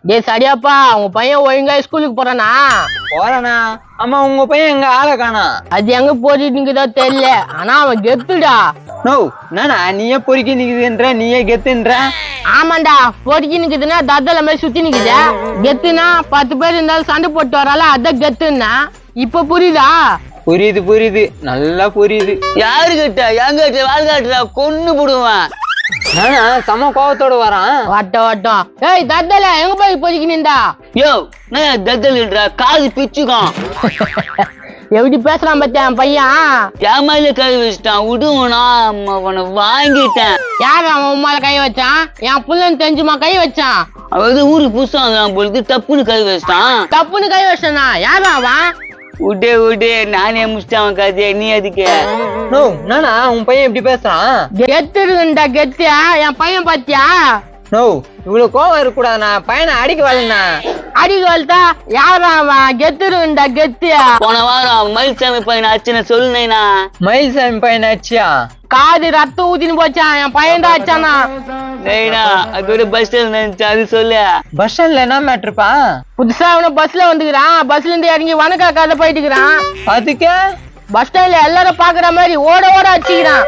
டேய் சரியாப்பா, உங்க பையன் ஒழுங்கா ஸ்கூலுக்கு போறானா? போறானா? ஆமா, உங்க பையன் எங்க ஆளை காணா? அது எங்க போறீங்கதோ தெரியல, ஆனா அவன் கெத்துடா. நோ நானா, நீயே பொறுக்கி நிக்குதுன்ற, நீயே கெத்துன்ற. ஆமாண்டா, பொறுக்கி நிக்குதுன்னா தத்தல மாதிரி சுத்தி நிக்குது. கெத்துனா 10 பேர் இருந்தாலும் சண்டை போட்டு வரால, அதான் கெத்துன்னா. இப்ப புரியுதா? புரியுது புரியுது, நல்லா புரியுது. யாரு கிட்ட எங்க கிட்ட வாழ் காட்டுறா கொன்னு போடுவான். நானா சம கோவத்தோட வரான். வட்டம். ஏய் தத்தல, எங்க போய் பொறுக்கி நின்றா? யோ நான் தத்தல்ன்ற காது பிச்சுக்கான். எப்படி பேசுறான் பத்தியா என் பையன்? என் மேல கை வச்சுட்டான், விடுவனா அவனை வாங்கிட்டேன். யாரு அவன் உமால கை வச்சான்? என் புள்ளன்னு தெரிஞ்சுமா கை வச்சான்? அவன் ஊருக்கு புதுசா வந்தான் பொழுது டப்புன்னு கை வச்சிட்டான். தப்புன்னு கை வச்சானா? யாரு அவன்? விட்டே நானே முடிச்சிட்டேன் அவன் கதைய, நீ அதுக்கு. நோ நானா, உன் பையன் எப்படி பேசுறான்? கெத்து இருக்குண்டா கெத்தியா என் பையன் பாத்தியா? நோ இவ்வளவு கோவம் இருக்கக்கூடாதுண்ணா, பையனை அடிக்க வரலண்ணா. அடிக்க வளர்த்தா யாரா அவன்? கெத்து இருக்குண்டா கெத்தியா. போன வாரம் மயில்சாமி பையனை அச்சனை சொல்லுனேனா. மயில்சாமி பையனை அடிச்சியா? காது ரத்தம் ஊத்தின்னு போச்சான், என் பையன் தான் அச்சானா. நைனா அதோட பஸ் ஸ்டாண்ட் நினைச்சா, அது சொல்லு. பஸ் ஸ்டாண்ட்ல என்ன மேட்ருப்பா? புதுசா அவன பஸ்ல வந்துக்கிறான், பஸ்ல இருந்து இறங்கி வணக்கா கதை போயிட்டு இருக்கிறான். அதுக்கு பஸ் ஸ்டாண்ட்ல எல்லாரும் பாக்குற மாதிரி ஓட அடிச்சுக்கிறான்.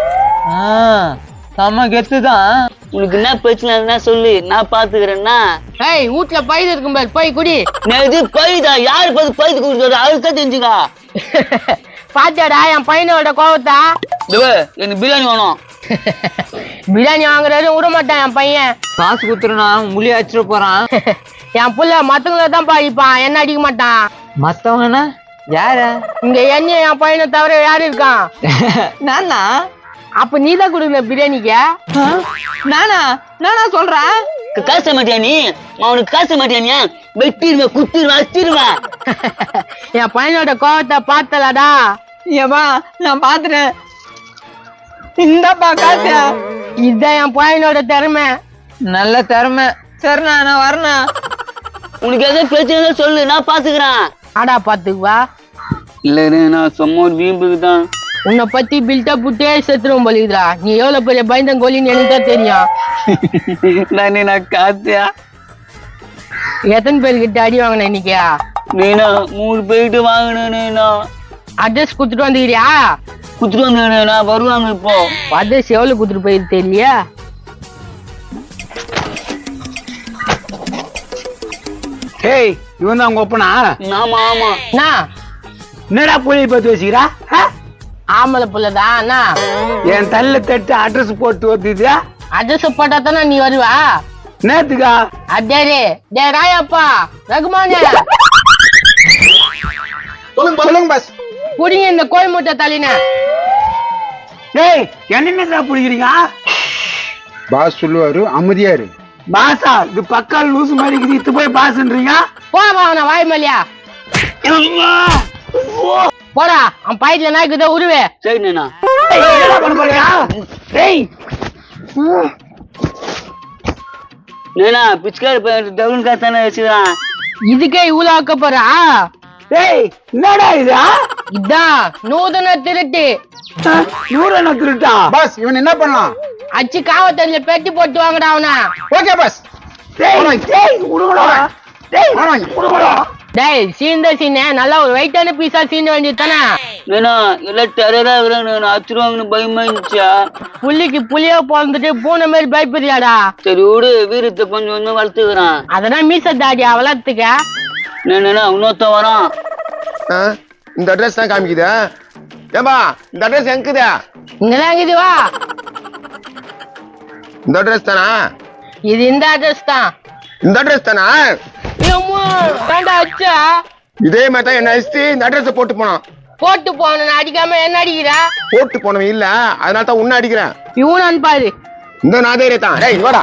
செம்ம கெத்துதான். உனக்கு என்ன பிரச்சனை சொல்லு, நான் பாத்துக்கிறேன்னா. ஏய் வீட்டுல பைது இருக்கும் பாரு, போய் குடி. இது பைதா யாரு பார்த்து பைது குடிச்சா அதுதான் தெரிஞ்சுக்கா. பாத்தியாடா என் பையனோட கோவத்தா? எனக்கு பிரியாணி வேணும். பிரியாணி வாங்குறாரு விட மாட்டான் என் பையன். காசு குத்துறனா முள்ளி அடிச்சிட போறான். என் புள்ள மத்தவங்கள தான் பாடிப்பான், என்ன அடிக்க மாட்டான். மத்தவங்கன்னா யார? இங்க என்ன என் பையனை தவிர யாரு இருக்கான்? நானா? அப்ப நீதான் கொடுக்கல பிரியாணிக்கு. நானா சொல்றேன். காசு மாட்டியா நீ? அவனுக்கு காசு மாட்டியா? வெட்டிடுவேன், குத்திடுவேன், அடிச்சிருவேன். என் பையனோட கோவத்தை பார்த்தலடா. ஏமா நான் பாத்துறேன். இந்தப்பா காசு. இதுதான் என் பையனோட திறமை. நல்ல திறமை. சரிண்ணா, நான் வரேண்ணா. உனக்கு எதாவது பிரச்சனை சொல்லு, நான் பாத்துக்கிறேன். ஆடா பாத்துக்குவா. இல்ல நான் சும்மா ஒரு வீம்புக்கு தான். உன்னை பத்தி பில்டா புட்டே செத்துரும் போலிதுடா. நீ எவ்வளவு பெரிய பயந்தங்கோலின்னு எனக்கு தான் தெரியும். நான் காத்தியா எத்தனை பேர்கிட்ட அடி வாங்கின இன்னைக்கா? நீனா 3 பேர்கிட்ட வாங்கினேனா. அட்ரஸ் குடுத்துட்டு வந்துக்கிறியா? குத்துட்டு வந்தேனா, வருவாங்க இப்போ. அட்ரஸ் எவ்வளவு குடுத்துட்டு போயிரு தெரியலையா? ஏய் இவன் தான் உங்க ஒப்பனா? ஆமா ஆமா. என்னடா புள்ளைய பத்தி வச்சுக்கிறா? ஆமல புள்ளதான் அண்ணா. என் தள்ள தட்டு அட்ரஸ் போட்டு வந்துதியா? அட்ரஸ் போட்டா தானே நீ வருவா? நேத்துக்கா? அடே டே ராயப்பா, ரகுமானே சொல்லுங்க பாஸ். புடிங்க இந்த கோய் மூட்டை தள்ளின. ஏய் என்னடா புடிக்கிறீங்க? பாஸ் சொல்லுவாரு, அமைதியா இரு. பாஸா? இது பக்கால் லூசு மாதிரி இருக்குது, இது போய் பாஸ்ன்றீங்க? போடா அவன வாய் மல்லியா. போடா அவன் பைட்ல நாய்க்குதோ உருவே. சரி நீனா. என்னடா பண்ண போறியா? ஏய் நீனா பிச்சைக்கார பையன் டவுன் காத்தானே வச்சுக்கிறான். இதுக்கே இவ்வளவு ஆக்க போறா? ஏய் என்னடா இது? இதான் நூதன திருட்டு. நூறு திருட்டா? பாஸ் இவன் என்ன பண்ணலாம்? அச்சு காவத்தல்ல பெட்டி போட்டு வாங்கடா அவன. Okay boss. டேய் சீந்த சீனே நல்லா ஒரு வெயிட்டான பீஸா சீன வேண்டியது தானே. நீனா எல்லாம் டெரரா இருக்கிறாங்க, அச்சுருவாங்கன்னு பயமா இருந்துச்சா? புள்ளிக்கு புளியா பிறந்துட்டு பூனை மாதிரி பயப்படுறியாடா? சரி விடு, வீரத்தை கொஞ்சம் கொஞ்சம் வளர்த்துக்கிறான். அதெல்லாம் மீச தாடியா வளர்த்துக்க. நீனா இன்னொருத்த வரான். இந்த அட்ரஸ் தான் காமிக்குதா? ஏம்பா இந்த அட்ரஸ் எங்குதா? இங்கதான் இருக்குது வா. இந்த அட்ரஸ் தானா? இது இந்த அட்ரஸ் தான். இந்த அட்ரஸ் தானா? அச்சா இதே மாதிரி தான் என்ன அடிச்சு இந்த அட்ரஸ் போட்டு போனான். போட்டு போன அடிக்காம என்ன அடிக்கிற? போட்டு போனவன் இல்ல, அதனால தான் உன்ன அடிக்கிறேன். இவனான்னு பாரு. இந்த நாதேரே தான். டேய் வாடா.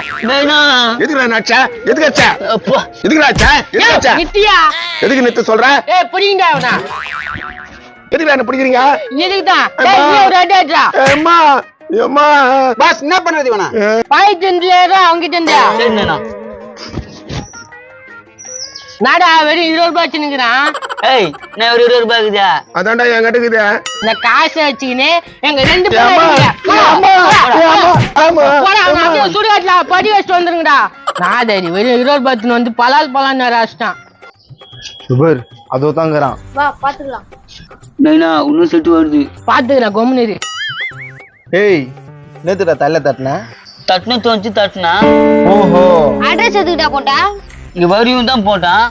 எதுக்குடா நாச்சா? எதுக்கு அச்சா? அப்பா எதுக்குடா அச்சா? எதுக்கு அச்சா? நித்தியா எதுக்கு நித்து சொல்ற? ஏய் புடிங்கடா அவனா. எதுக்குடா என்ன பிடிக்கிறீங்க? இதுக்குதான். டேய் நீ ஒரு அடி அடிடா. அம்மா அம்மா பாஸ் என்ன பண்றது இவனா? பாய்ட்டு இருந்தேடா அவங்க கிட்ட இருந்தா. சரி நீனா. நாடா வெறும் 20 ரூபாய் வச்சுன்னுக்குறான். ஏய் நான் ஒரு 20 ரூபாய் இருக்குதா? அதான்டா என் கட்டுக்குது. இந்த காசை வச்சுக்கின்னு எங்க 2 அம்மா, பேரும் அம்மா, அம்மா, அம்மா. சுடுகாட்டுல படி வச்சுட்டு வந்துருங்கடா. நாதாரி வெறும் 20 பத்துன்னு வந்து பலான்னு அரைச்சிட்டான். சுபர் அதோ தாங்கிறான். வா பாத்துக்கலாம். நைனா இன்னும் செட்டு வருது. பாத்துக்கிறேன் கொம்முனிரு. ஏய் நேத்துடா தள்ள தட்டின. தட்டுன தோணுச்சு தட்டுனா. ஓஹோ அட்ரஸ் எதுக்கிட்டா போட்டா? இங்க வரியும் தான் போட்டான்.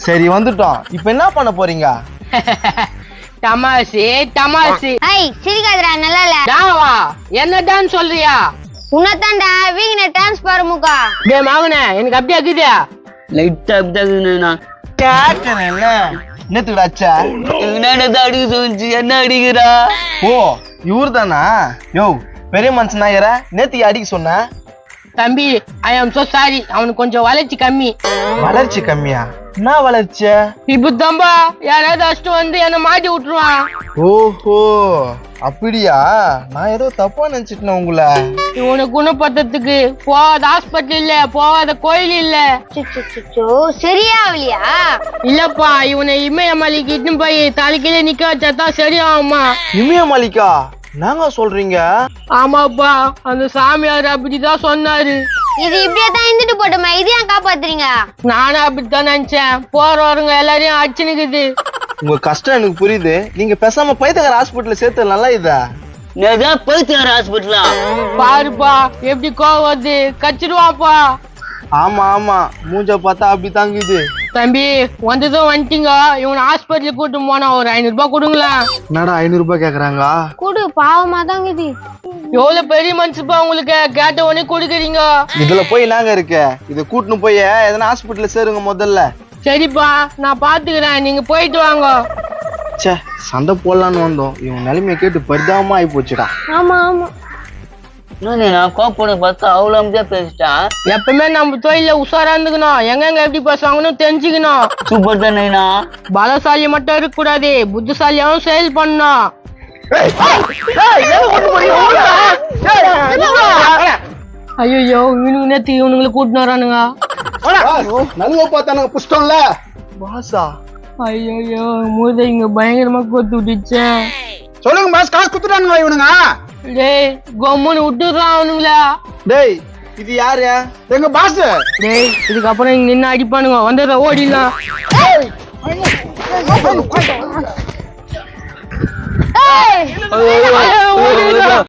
சரி வந்துட்டோம். இப்போ என்ன பண்ண போறீங்க? தமாசு. ஐய் சிரிக்காதடா, நல்லா இல்ல. டாவா என்னடான்னு சொல்றியா? உன்னதான்டா வீங்கன டிரான்ஸ்பர் முக்கா. டேய் மகனே எனக்கு அப்படியே இருக்குது. லைட்டா அப்படிதான் நைனா. கேட்கறேன்ல நேத்துடா அச்சா. என்னடா அடிக்க சொல்லிச்சு, என்ன அடிக்கிறா? ஓ இவர் தானா? யோ பெரிய மனுஷன் நாயர நேத்துக்கு அடிக்க சொன்ன. தம்பி ஐ ஆம் சோ சாரி, அவனுக்கு கொஞ்சம் வளர்ச்சி கம்மி. வளர்ச்சி கம்மியா? என்ன வளர்ச்சி? இப்ப தம்பா யாராவது அஷ்டு வந்து என்ன மாட்டி விட்டுருவான். ஓஹோ அப்படியா? நான் ஏதோ தப்பா நினைச்சிட்டேன் உங்களை. இவனை குணப்படுத்துறதுக்கு போகாத ஹாஸ்பிட்டல் இல்ல, போகாத கோயில் இல்ல. சுச்சுச்சுச்சோ சரியா ஆவலியா? இல்லப்பா இவனை இமயமலைக்கு இட்டுன்னு போய் தலைக்கீழ நிக்க வச்சாதான் சரியாகுமா? இமயமலிக்கா? நாங்க சொல்றீங்க? ஆமாப்பா அந்த சாமியார் அப்படிதான் சொன்னாரு. இது இப்படியே தான் இருந்துட்டு போட்டுமா, இது ஏன் காப்பாத்துறீங்க? நானும் அப்படித்தான் நினைச்சேன். போறவருங்க எல்லாரையும் அடிச்சுனுக்குது. உங்க கஷ்டம் எனக்கு புரியுது. நீங்க பேசாம பைத்தியக்கார ஹாஸ்பிட்டல்ல சேர்த்து நல்லா இதா. நான் பைத்தியார ஹாஸ்பிட்டலா? பாருப்பா எப்படி கோவம் வருது, கச்சிடுவாப்பா. ஆமா ஆமா மூஞ்ச பார்த்தா அப்படி தாங்குது. தம்பி வந்ததும் வந்துட்டீங்க, இவனை ஹாஸ்பிட்டலுக்கு கூட்டு போனா ஒரு 500 ரூபாய் கொடுங்களேன். என்னடா 500 ரூபாய் கேக்குறாங்க? குடு, பாவமா தான் இது. எவ்வளவு பெரிய மனுஷப்பா உங்களுக்கு, கேட்ட உடனே கொடுக்குறீங்க. இதுல போய் நாங்க இருக்க. இத கூட்டுன்னு போய் எதனா ஹாஸ்பிட்டல்ல சேருங்க முதல்ல. சரிப்பா நான் பாத்துக்கிறேன், நீங்க போயிட்டு வாங்க. ச்சே சண்டை போடலான்னு வந்தோம். இவன் நிலைமையை கேட்டு பரிதாபமா ஆகி போச்சுடா. ஆமா ஆமா. நான் கோப்பனை பார்த்தா அவ்வளவு அமைதியா பேசிட்டான். எப்பவுமே நம்ம தொழில உஷாரா இருந்துக்கணும், எங்க எப்படி பேசுவாங்கன்னு தெரிஞ்சுக்கணும். சூப்பர் தான் நைனா. பலசாலி மட்டும் இருக்க கூடாது, புத்திசாலியாவும் செயல் பண்ணணும். ஐயோ இவனுக்கு நேத்து இவனுங்களை கூட்டினு வரானுங்க. நலுவ பார்த்தானுங்க புஷ்டம்ல பாசா. ஐயோ மூதை இங்க பயங்கரமா கோத்து விட்டுச்சேன். சொல்லுங்க பாஸ், காசு குத்துட்டானுங்களா இவனுங்க? டேய் கம்முன்னு விட்டுறான் அவனுங்களா. டேய் இது யாரு? எங்க பாஸ். டேய் இதுக்கப்புறம் இங்க நின்று அடிப்பானுங்க, வந்துடுற ஓடிடலாம். ஏய்